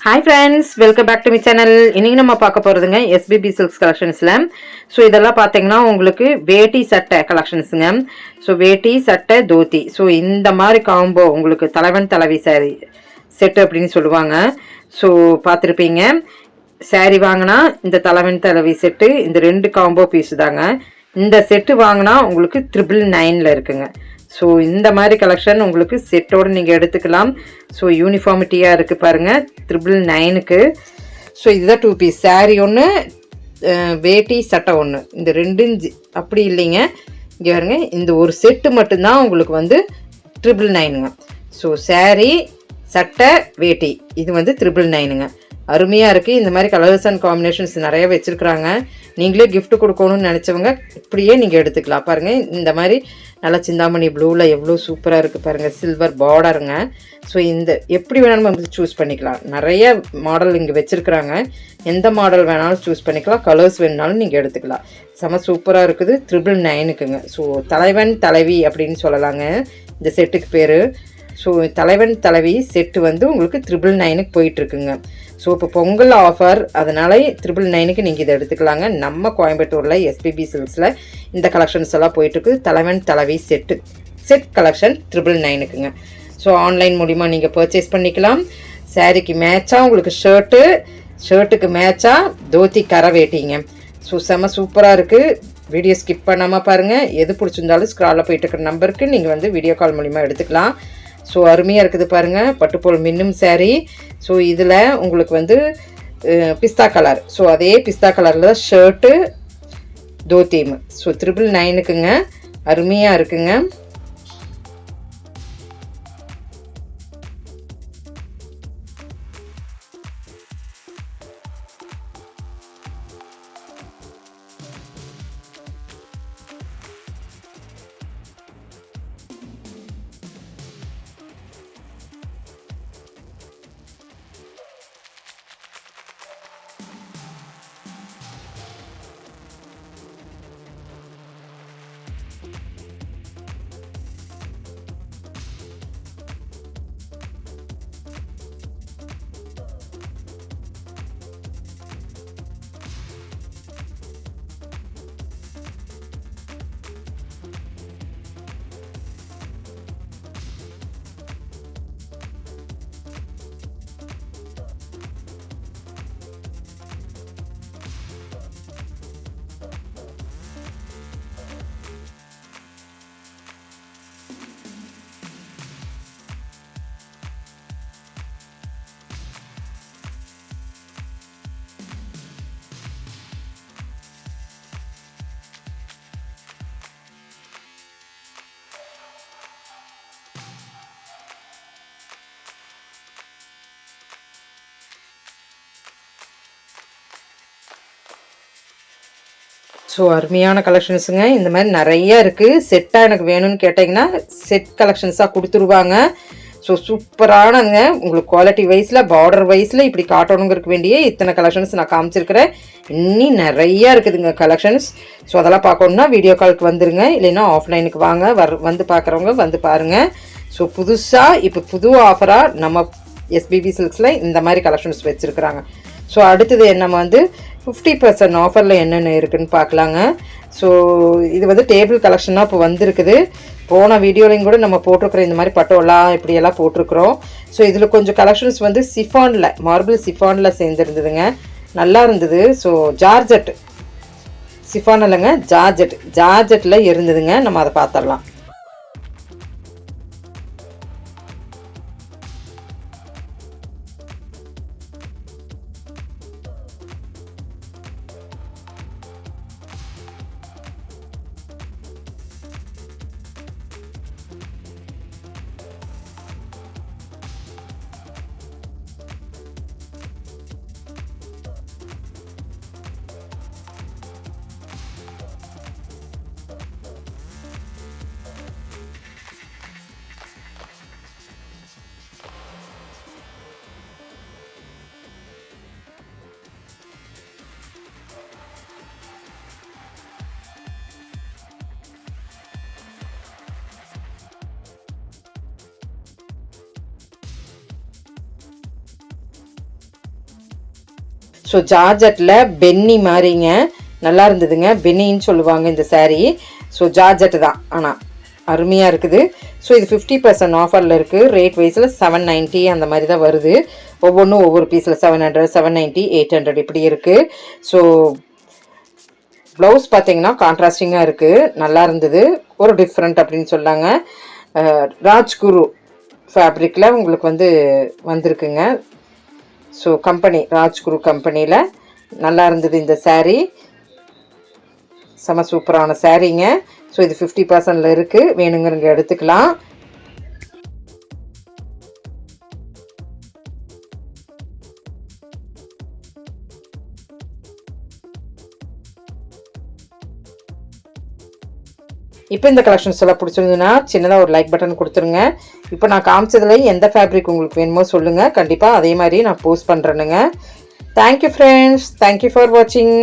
Hi friends, welcome back to my channel. இன்னைக்கு நம்ம பார்க்க போறதுங்க SBB Silks collectionsல. ஸோ இதெல்லாம் பார்த்தீங்கன்னா உங்களுக்கு வேட்டி சட்டை கலெக்ஷன்ஸுங்க. ஸோ வேட்டி சட்டை தோத்தி. ஸோ இந்த மாதிரி காம்போ உங்களுக்கு தலைவன் தலைவி சாரி செட்டு அப்படின்னு சொல்லுவாங்க. ஸோ பார்த்துருப்பீங்க. சாரி வாங்கினா இந்த தலைவன் தலைவி செட்டு இந்த ரெண்டு காம்போ பீஸ் தாங்க. இந்த செட்டு வாங்கினா உங்களுக்கு 999 இருக்குங்க. ஸோ இந்த மாதிரி கலெக்ஷன் உங்களுக்கு செட்டோடு நீங்கள் எடுத்துக்கலாம். ஸோ யூனிஃபார்மிட்டியாக இருக்குது பாருங்கள் 999க்கு. ஸோ இதுதான் 2 பீஸ் சாரீ ஒன்று, வேட்டி சட்டை ஒன்று, இந்த ரெண்டும் அப்படி இல்லைங்க. இங்கே பாருங்க, இந்த ஒரு செட்டு மட்டும்தான் உங்களுக்கு வந்து 999ங்க. ஸோ சாரீ சட்டை வேட்டி இது வந்து 999ங்க. அருமையாக இருக்குது. இந்த மாதிரி கலர்ஸ் அண்ட் காம்பினேஷன்ஸ் நிறைய வச்சுருக்குறாங்க. நீங்களே கிஃப்ட் கொடுக்கணும்னு நினச்சவங்க இப்படியே நீங்கள் எடுத்துக்கலாம். பாருங்கள், இந்த மாதிரி நல்லா சிந்தாமணி ப்ளூவில் எவ்வளோ சூப்பராக இருக்குது பாருங்கள். சில்வர் பார்டருங்க. ஸோ இந்த எப்படி வேணாலும் நம்ம சூஸ் பண்ணிக்கலாம். நிறைய மாடல் இங்கே வச்சுருக்குறாங்க. எந்த மாடல் வேணாலும் சூஸ் பண்ணிக்கலாம். கலர்ஸ் வேணுனாலும் நீங்கள் எடுத்துக்கலாம். செம சூப்பராக இருக்குது. 999க்குங்க. ஸோ தலைவன் தலைவி அப்படின்னு சொல்லலாங்க இந்த செட்டுக்கு பேர். ஸோ தலைவன் தலைவி செட்டு வந்து உங்களுக்கு 999க்கு போயிட்டுருக்குங்க. ஸோ இப்போ பொங்கல் ஆஃபர், அதனால 999க்கு நீங்கள் இதை எடுத்துக்கலாங்க. நம்ம கோயம்புத்தூரில் SBB சில்க்ஸில் இந்த கலெக்ஷன்ஸ் எல்லாம் போயிட்டுருக்கு. தலைவன் தலைவி செட் கலெக்ஷன் 999க்குங்க. ஸோ ஆன்லைன் மூலிமா நீங்கள் பர்ச்சேஸ் பண்ணிக்கலாம். சாரீக்கு மேட்சாக உங்களுக்கு ஷர்ட்டுக்கு மேட்சாக தோத்தி கரை வேட்டிங்க. ஸோ செம சூப்பராக இருக்குது. வீடியோ ஸ்கிப் பண்ணாமல் பாருங்கள். எது பிடிச்சிருந்தாலும் ஸ்க்ராலில் போயிட்டு இருக்கிற நம்பருக்கு நீங்கள் வந்து வீடியோ கால் மூலிமா எடுத்துக்கலாம். ஸோ அருமையாக இருக்குது பாருங்கள். பட்டுப்போல் மின்னும் சாரீ. ஸோ இதில் உங்களுக்கு வந்து பிஸ்தா கலர். ஸோ அதே பிஸ்தா கலரில் தான் ஷர்ட்டு தோத்தீம். ஸோ 999க்குங்க. அருமையாக இருக்குங்க. ஸோ அருமையான கலெக்ஷன்ஸுங்க. இந்த மாதிரி நிறைய இருக்குது. செட்டாக எனக்கு வேணும்னு கேட்டிங்கன்னா செட் கலெக்ஷன்ஸாக கொடுத்துருவாங்க. ஸோ சூப்பரானங்க. உங்களுக்கு குவாலிட்டி வைஸில் பார்டர் வைஸில் இப்படி காட்டணுங்கிறதுக்கு வேண்டியே இத்தனை கலெக்ஷன்ஸ் நான் காமிச்சிருக்கிறேன். இன்னும் நிறையா இருக்குதுங்க கலெக்ஷன்ஸ். ஸோ அதெல்லாம் பார்க்கணுன்னா வீடியோ காலுக்கு வந்துடுங்க. இல்லைன்னா ஆஃப்லைனுக்கு வாங்க. வந்து பார்க்குறவங்க வந்து பாருங்கள். ஸோ புதுசாக இப்போ புது ஆஃபராக நம்ம SBB சில்க்ஸில் இந்த மாதிரி கலெக்ஷன்ஸ் வச்சுருக்குறாங்க. ஸோ அடுத்தது நம்ம வந்து 50% ஆஃபரில் என்னென்ன இருக்குதுன்னு பார்க்கலாங்க. ஸோ இது வந்து டேபிள் கலெக்ஷனாக இப்போ வந்திருக்குது. போன வீடியோலையும் கூட நம்ம போட்டிருக்கிறோம். இந்த மாதிரி பட்டோலா இப்படியெல்லாம் போட்டிருக்கிறோம். ஸோ இதில் கொஞ்சம் கலெக்ஷன்ஸ் வந்து சிஃபானில், மார்பிள் சிஃபானில் சேர்ந்துருந்ததுங்க. நல்லா இருந்தது. ஸோ ஜார்ஜெட் சிஃபான் இல்லைங்க, ஜார்ஜெட்டில் இருந்ததுங்க. நம்ம அதை பார்த்துடலாம். ஸோ ஜார்ஜெட்டில் பென்னி மாதிரிங்க, நல்லா இருந்ததுங்க. பென்னின்னு சொல்லுவாங்க இந்த saree. ஸோ ஜார்ஜெட் தான், ஆனால் அருமையாக இருக்குது. ஸோ இது 50% ஆஃபரில் இருக்குது. ரேட் வைஸில் 790 அந்த மாதிரி தான் வருது. ஒவ்வொன்றும் ஒவ்வொரு பீஸில் 700, 790, 800 இப்படி இருக்குது. ஸோ ப்ளவுஸ் பார்த்தீங்கன்னா கான்ட்ராஸ்டிங்காக இருக்குது, நல்லா இருந்தது. ஒரு டிஃப்ரெண்ட் அப்படின்னு சொன்னாங்க. ராஜ்குரு ஃபேப்ரிக்கில் உங்களுக்கு வந்திருக்குங்க. ஸோ கம்பெனி ராஜ்குரு கம்பெனியில் நல்லா இருந்தது இந்த saree. செம சூப்பரான சாரீங்க. ஸோ இது 50%ல் இருக்குது, வேணுங்கிறங்க எடுத்துக்கலாம். இப்போ இந்த கலெக்ஷன்ஸ் எல்லாம் பிடிச்சிருந்ததுன்னா சின்னதாக ஒரு லைக் பட்டன் கொடுத்துருங்க. இப்போ நான் காமிச்சதுல எந்த ஃபேப்ரிக் உங்களுக்கு வேணுமோ சொல்லுங்கள், கண்டிப்பாக அதே மாதிரி நான் போஸ்ட் பண்ணுறேனுங்க. தேங்க்யூ ஃப்ரெண்ட்ஸ், தேங்க்யூ ஃபார் வாட்சிங்.